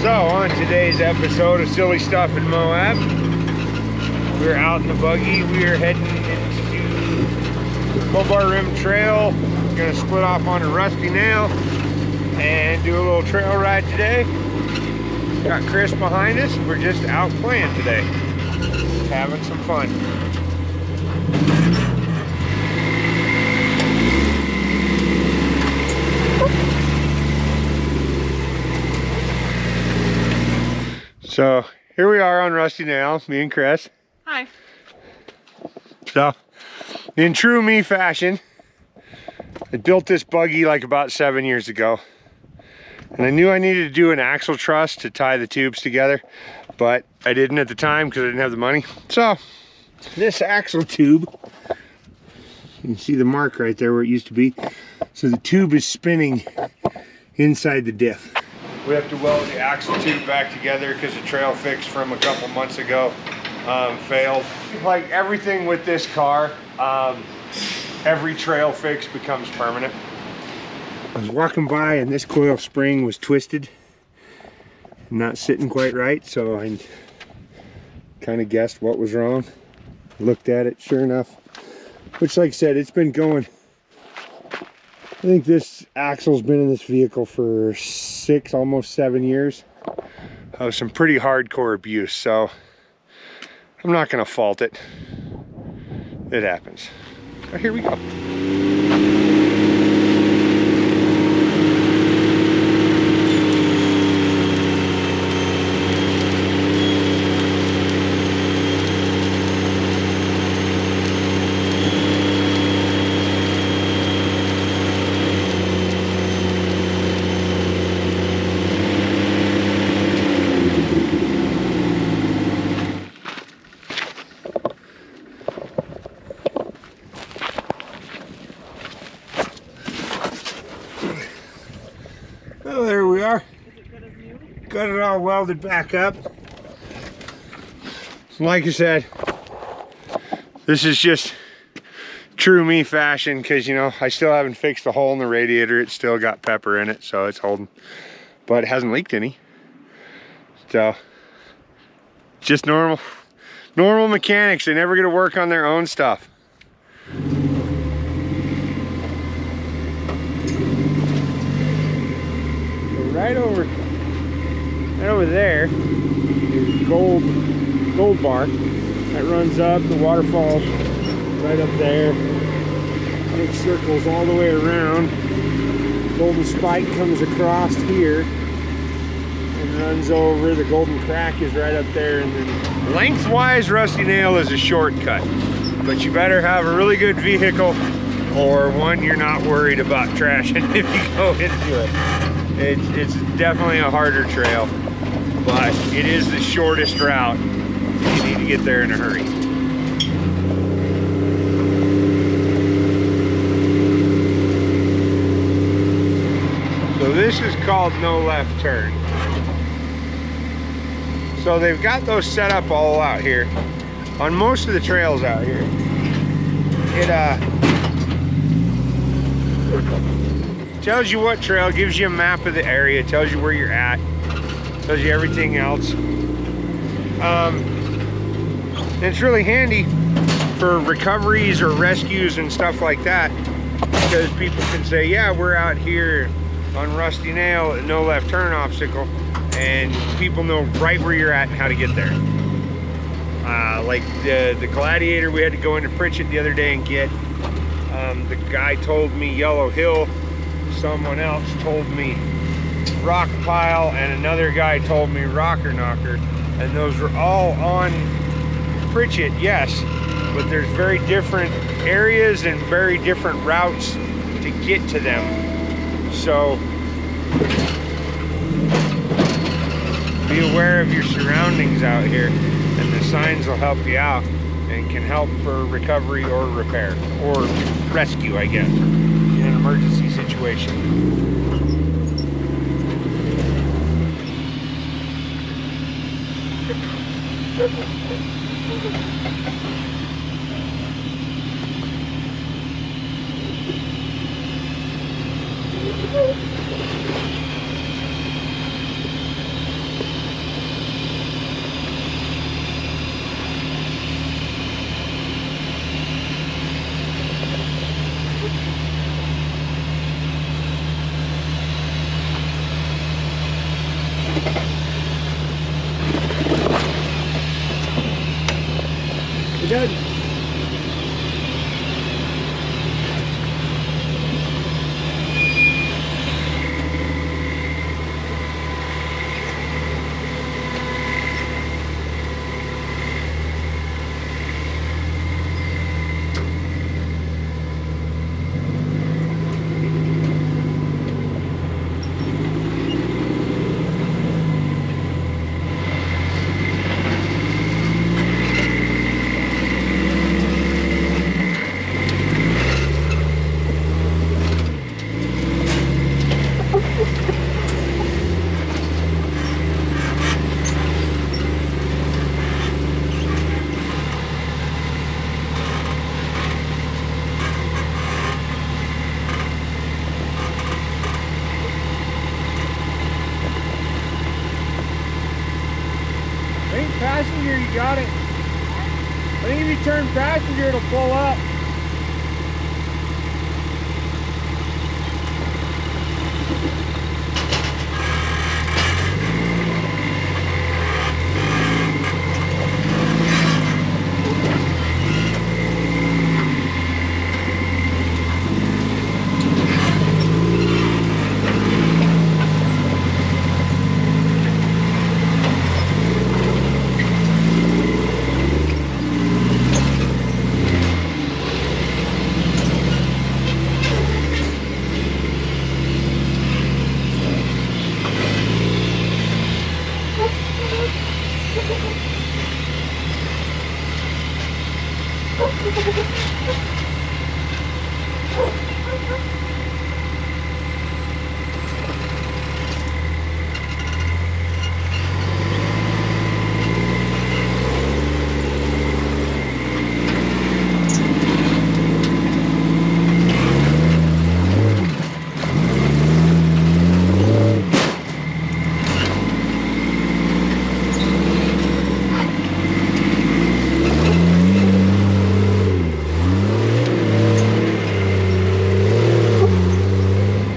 So on today's episode of Silly Stuff in Moab, we're out in the buggy. We are heading into Kane Creek Trail. We're gonna split off on a Rusty Nail and do a little trail ride today. Got Chris behind us. We're just out playing today, having some fun. So here we are on Rusty Nail, me and Chris. Hi. So in true me fashion, I built this buggy like about 7 years ago. And I knew I needed to do an axle truss to tie the tubes together, but I didn't at the time because I didn't have the money. So this axle tube, you can see the mark right there where it used to be. So the tube is spinning inside the diff. We have to weld the axle tube back together because the trail fix from a couple months ago failed. Like everything with this car, every trail fix becomes permanent. I was walking by and this coil spring was twisted, not sitting quite right, so I kind of guessed what was wrong. Looked at it, sure enough, which, like I said, it's been going. I think this axle's been in this vehicle for 6, almost 7 years. Of some pretty hardcore abuse, so I'm not gonna fault it. It happens. But here we go. Oh, there we are. Is it good as new? Got it all welded back up. Like I said, this is just true me fashion because, you know, I still haven't fixed the hole in the radiator. It's still got pepper in it, so it's holding, but it hasn't leaked any. So just normal mechanics. They never get to work on their own stuff. Right over there is gold bar that runs up. The waterfall right up there. It circles all the way around. Golden spike comes across here and runs over. The golden crack is right up there, and then lengthwise Rusty Nail is a shortcut, but you better have a really good vehicle or one you're not worried about trashing if you go into it. It's definitely a harder trail, but it is the shortest route. You need to get there in a hurry. So this is called no left turn. So they've got those set up all out here. On most of the trails out here, tells you what trail, gives you a map of the area, tells you where you're at, tells you everything else. And it's really handy for recoveries or rescues and stuff like that, because people can say, yeah, we're out here on Rusty Nail, no left turn obstacle, and people know right where you're at and how to get there. Like the Gladiator, we had to go into Pritchett the other day and get. The guy told me Yellow Hill. Someone else told me Rock Pile, and another guy told me Rocker Knocker, and those were all on Pritchett, yes, but there's very different areas and very different routes to get to them. So be aware of your surroundings out here, and the signs will help you out and can help for recovery or repair or rescue, I guess, in an emergency situation. Good. I think passenger, you got it. I think if you turn passenger, it'll pull up.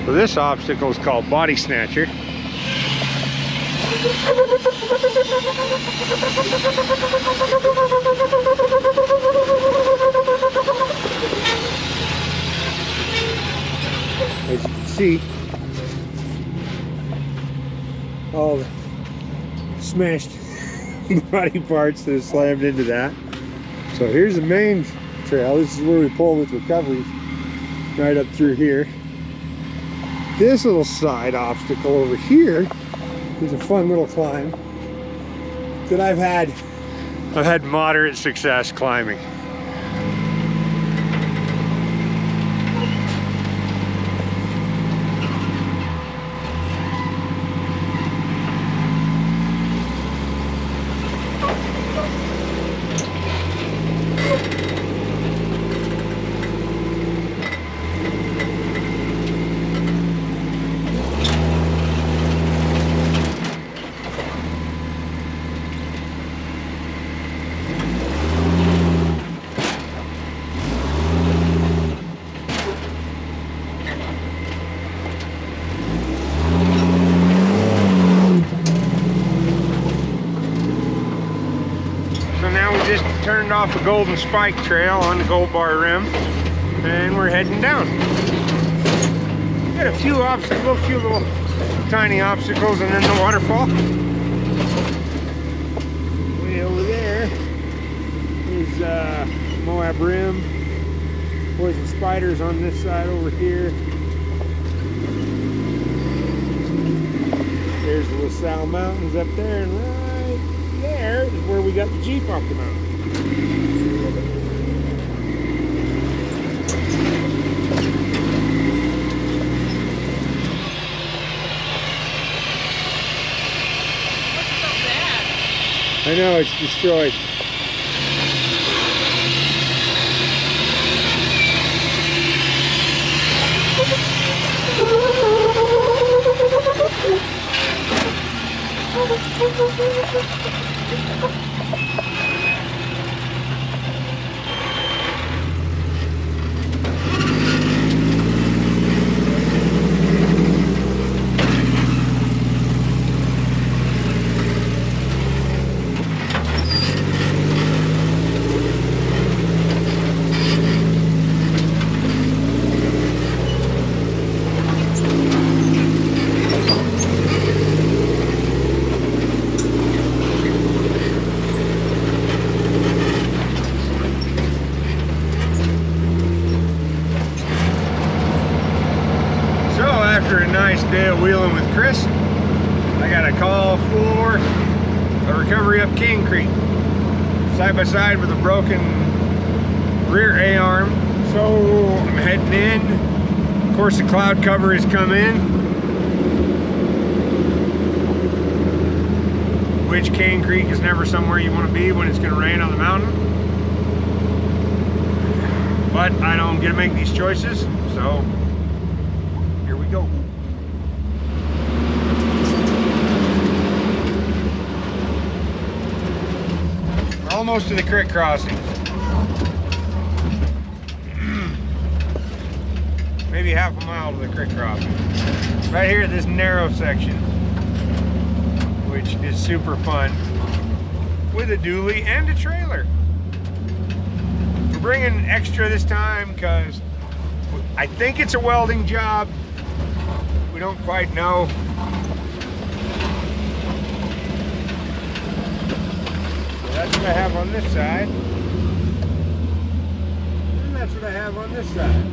This obstacle is called Body Snatcher. As you can see, all the smashed body parts that have slammed into that. So here's the main trail. This is where we pull with recoveries, right up through here. This little side obstacle over here is a fun little climb that I've had moderate success climbing. Turned off the Golden Spike Trail on the Gold Bar Rim, and we're heading down. Got a few obstacles, a few little tiny obstacles, and then the waterfall. Way over there is Moab Rim. Poison spiders on this side over here. There's the LaSalle Mountains up there, and right there is where we got the Jeep off the mountain. I know, it's destroyed. I got a call for a recovery up Kane Creek, side by side with a broken rear A-arm. So I'm heading in. Of course, the cloud cover has come in, which Kane Creek is never somewhere you want to be when it's going to rain on the mountain. But I don't get to make these choices, so here we go. We're almost to the creek crossing. Maybe half a mile to the creek crossing. Right here, this narrow section, which is super fun, with a dually and a trailer. We're bringing extra this time because I think it's a welding job. We don't quite know. So that's what I have on this side. And that's what I have on this side.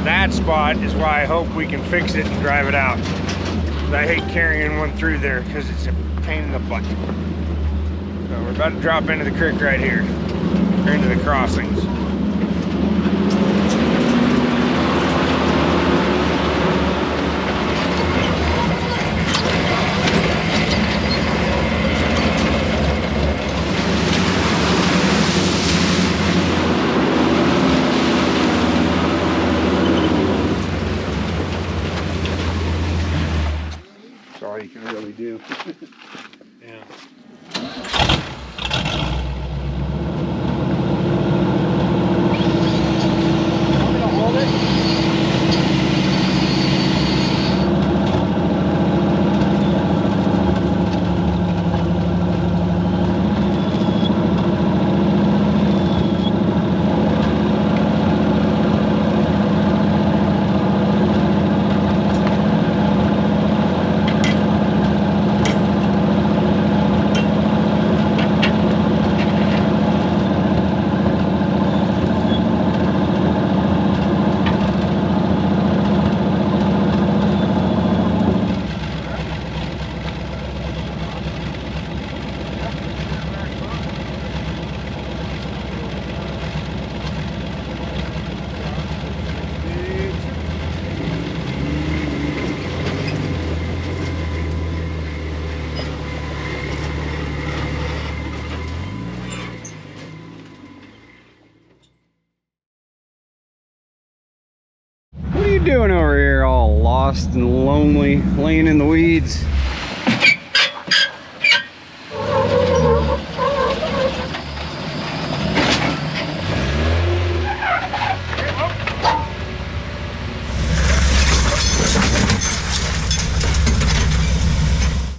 That spot is why I hope we can fix it and drive it out. I hate carrying one through there because it's a pain in the butt. So we're about to drop into the creek right here, or into the crossings. All you can really do. Yeah. Want me to hold it? What are you doing over here all lost and lonely, laying in the weeds?